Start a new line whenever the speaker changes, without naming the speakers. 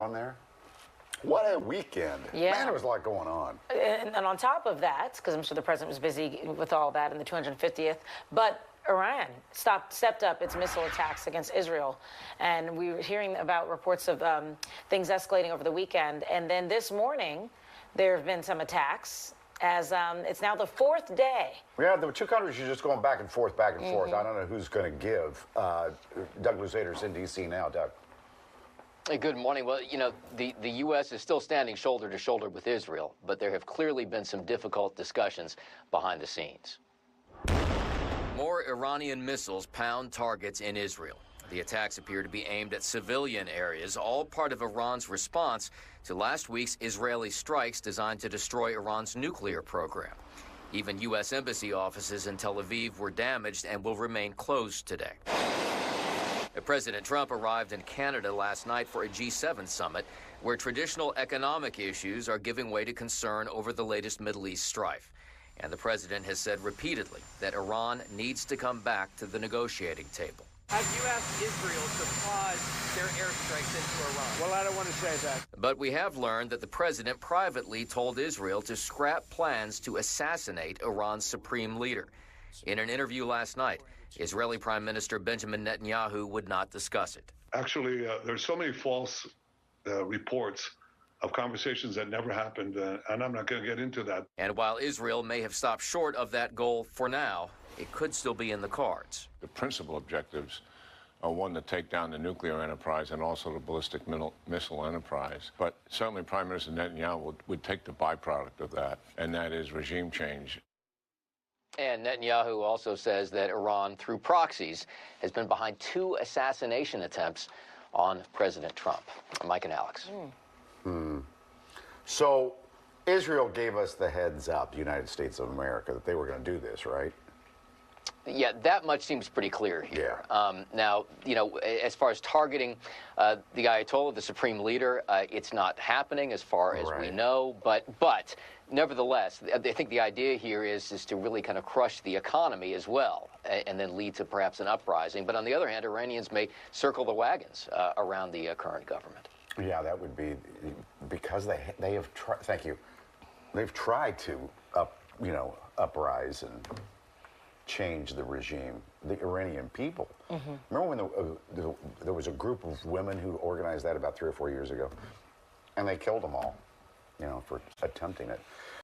on there. What a weekend.
Yeah.
Man, there was a lot going on.
And on top of that, because I'm sure the president was busy with all that in the 250th, but Iran stepped up its missile attacks against Israel. And we were hearing about reports of things escalating over the weekend. And then this morning, there have been some attacks, as it's now the fourth day.
Yeah, the two countries are just going back and forth, back and forth. I don't know who's going to give. Doug Luzader's in D.C. now. Doug.
Hey, good morning. Well, you know, the U.S. is still standing shoulder to shoulder with Israel, but there have clearly been some difficult discussions behind the scenes.
More Iranian missiles pound targets in Israel. The attacks appear to be aimed at civilian areas, all part of Iran's response to last week's Israeli strikes designed to destroy Iran's nuclear program. Even U.S. embassy offices in Tel Aviv were damaged and will remain closed today. President Trump arrived in Canada last night for a G7 summit where traditional economic issues are giving way to concern over the latest Middle East strife. And the president has said repeatedly that Iran needs to come back to the negotiating table.
Have you asked Israel to pause their airstrikes into Iran? Well, I don't want to say that.
But we have learned that the president privately told Israel to scrap plans to assassinate Iran's supreme leader. In an interview last night, Israeli Prime Minister Benjamin Netanyahu would not discuss it.
Actually, there's so many false reports of conversations that never happened, and I'm not going to get into that.
And while Israel may have stopped short of that goal for now, it could still be in the cards.
The principal objectives are, one, to take down the nuclear enterprise and also the ballistic missile enterprise. But certainly Prime Minister Netanyahu would take the byproduct of that, and that is regime change.
And Netanyahu also says that Iran, through proxies, has been behind 2 assassination attempts on President Trump. Mike and Alex.
So Israel gave us the heads up, the United States of America, that they were going to do this, right?
Yeah, that much seems pretty clear here.
Yeah.
Now, you know, as far as targeting the Ayatollah, the supreme leader, it's not happening as far as we know. But nevertheless, I think the idea here is to really kind of crush the economy as well, and then lead to perhaps an uprising. But on the other hand, Iranians may circle the wagons around the current government.
Yeah, that would be because they have tried. Thank you. They've tried to uprise and change the regime, the Iranian people. Remember when there was a group of women who organized that about 3 or 4 years ago, and they killed them all, for attempting it.